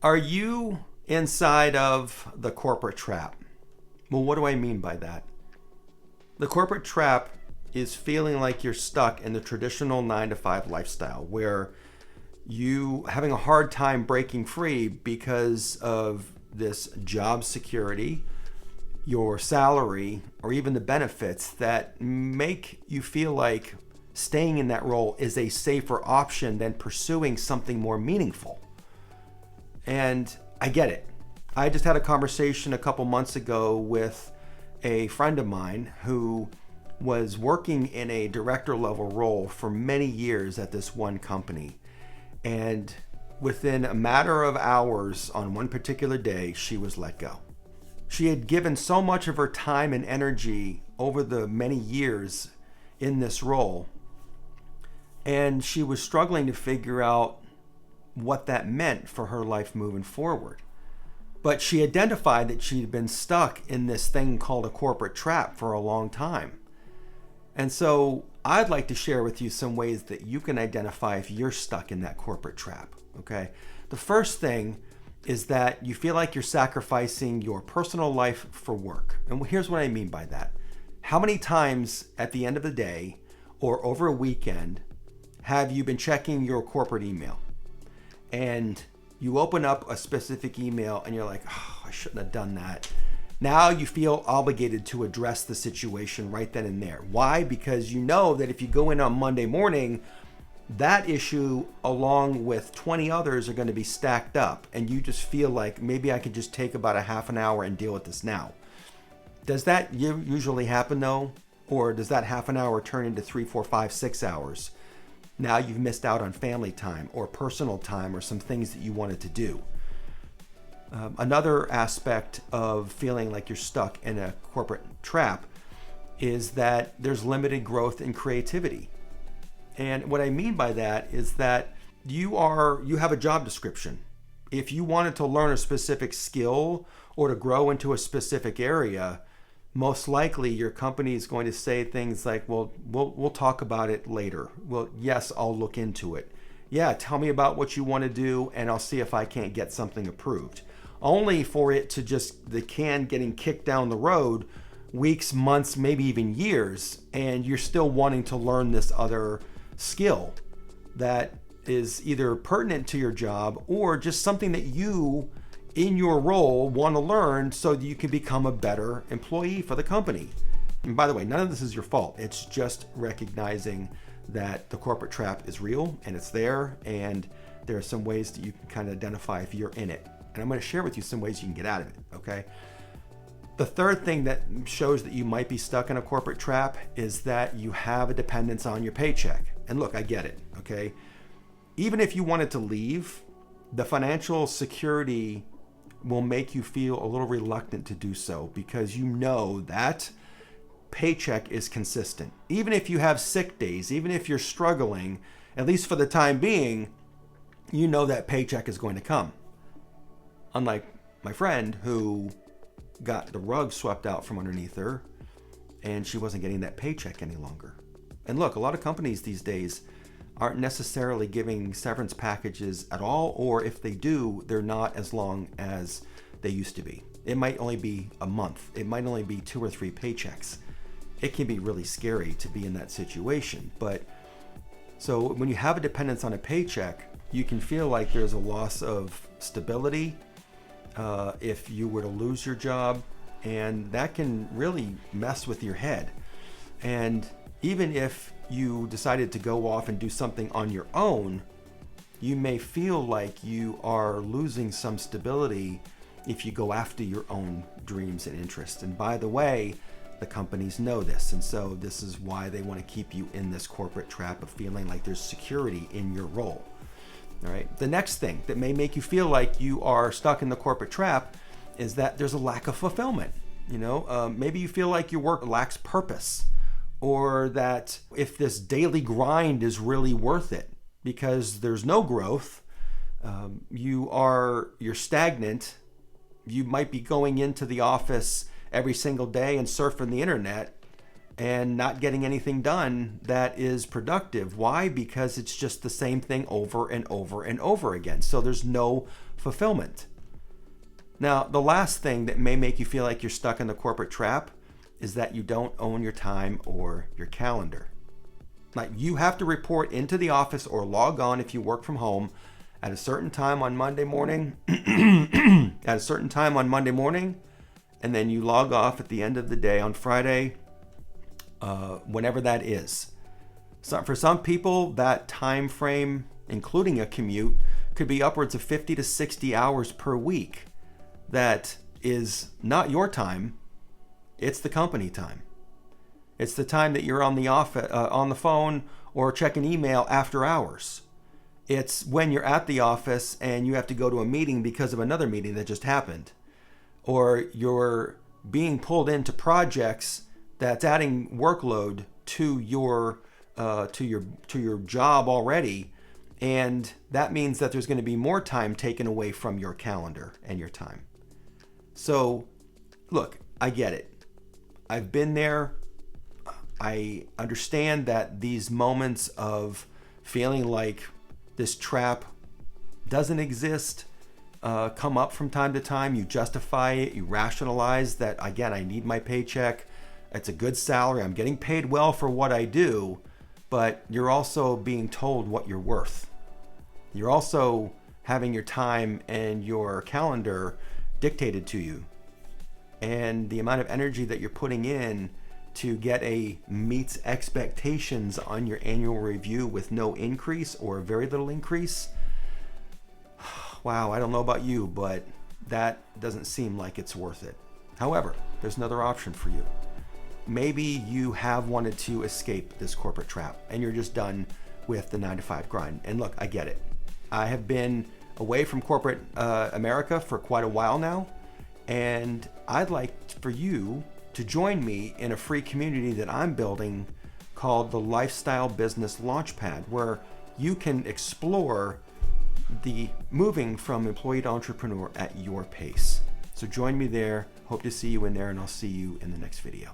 Are you inside of the corporate trap? Well, what do I mean by that? The corporate trap is feeling like you're stuck in the traditional 9 to 5 lifestyle where you having a hard time breaking free because of this job security, your salary, or even the benefits that make you feel like staying in that role is a safer option than pursuing something more meaningful. And I get it. I just had a conversation a couple months ago with a friend of mine who was working in a director level role for many years at this one company. And within a matter of hours on one particular day, she was let go. She had given so much of her time and energy over the many years in this role, and she was struggling to figure out what that meant for her life moving forward. But she identified that she'd been stuck in this thing called a corporate trap for a long time. And so I'd like to share with you some ways that you can identify if you're stuck in that corporate trap, okay? The first thing is that you feel like you're sacrificing your personal life for work. And here's what I mean by that. How many times at the end of the day or over a weekend have you been checking your corporate email and you open up a specific email and you're like, oh, I shouldn't have done that. Now you feel obligated to address the situation right then and there. Why? Because you know that if you go in on Monday morning, that issue along with 20 others are going to be stacked up, and you just feel like maybe I could just take about a half an hour and deal with this now. Does that usually happen though? Or does that half an hour turn into 3, 4, 5, 6 hours? Now you've missed out on family time or personal time or some things that you wanted to do. Another aspect of feeling like you're stuck in a corporate trap is that there's limited growth in creativity. And what I mean by that is that you have a job description. If you wanted to learn a specific skill or to grow into a specific area, most likely your company is going to say things like, well, we'll talk about it later. Well, yes, I'll look into it. Yeah, tell me about what you want to do and I'll see if I can't get something approved. Only for it to just the can getting kicked down the road weeks, months, maybe even years, and you're still wanting to learn this other skill that is either pertinent to your job or just something that you in your role want to learn so that you can become a better employee for the company. And by the way, none of this is your fault. It's just recognizing that the corporate trap is real and it's there, and there are some ways that you can kind of identify if you're in it. And I'm going to share with you some ways you can get out of it, okay? The third thing that shows that you might be stuck in a corporate trap is that you have a dependence on your paycheck. And look, I get it, okay? Even if you wanted to leave, the financial security will make you feel a little reluctant to do so because you know that paycheck is consistent. Even if you have sick days, even if you're struggling, at least for the time being, you know that paycheck is going to come. Unlike my friend who got the rug swept out from underneath her and she wasn't getting that paycheck any longer. And look, a lot of companies these days aren't necessarily giving severance packages at all, or if they do, they're not as long as they used to be. It might only be a month. It might only be 2 or 3 paychecks. It can be really scary to be in that situation. But so when you have a dependence on a paycheck, you can feel like there's a loss of stability if you were to lose your job, and that can really mess with your head. And even if you decided to go off and do something on your own, you may feel like you are losing some stability if you go after your own dreams and interests. And by the way, the companies know this, and so this is why they want to keep you in this corporate trap of feeling like there's security in your role. All right. The next thing that may make you feel like you are stuck in the corporate trap is that there's a lack of fulfillment. Maybe you feel like your work lacks purpose, or that if this daily grind is really worth it because there's no growth, you're stagnant. You might be going into the office every single day and surfing the internet, and not getting anything done that is productive. Why? Because it's just the same thing over and over and over again. So there's no fulfillment. Now, the last thing that may make you feel like you're stuck in the corporate trap is that you don't own your time or your calendar. Like, you have to report into the office or log on if you work from home at a certain time on Monday morning, and then you log off at the end of the day on Friday, whenever that is. So for some people, that time frame, including a commute, could be upwards of 50 to 60 hours per week. That is not your time, it's the company time. It's the time that you're on the phone or checking email after hours. It's when you're at the office and you have to go to a meeting because of another meeting that just happened. Or you're being pulled into projects that's adding workload to your job already. And that means that there's going to be more time taken away from your calendar and your time. So, look, I get it. I've been there. I understand that these moments of feeling like this trap doesn't exist come up from time to time. You justify it. You rationalize that, again, I need my paycheck. It's a good salary. I'm getting paid well for what I do. But you're also being told what you're worth. You're also having your time and your calendar dictated to you. And the amount of energy that you're putting in to get a meets expectations on your annual review with no increase or very little increase. Wow, I don't know about you, but that doesn't seem like it's worth it. However, there's another option for you. Maybe you have wanted to escape this corporate trap and you're just done with the 9-to-5 grind. And look, I get it. I have been away from corporate America for quite a while now, and I'd like for you to join me in a free community that I'm building called the Lifestyle Business Launchpad, where you can explore the moving from employee to entrepreneur at your pace. So join me there. Hope to see you in there, and I'll see you in the next video.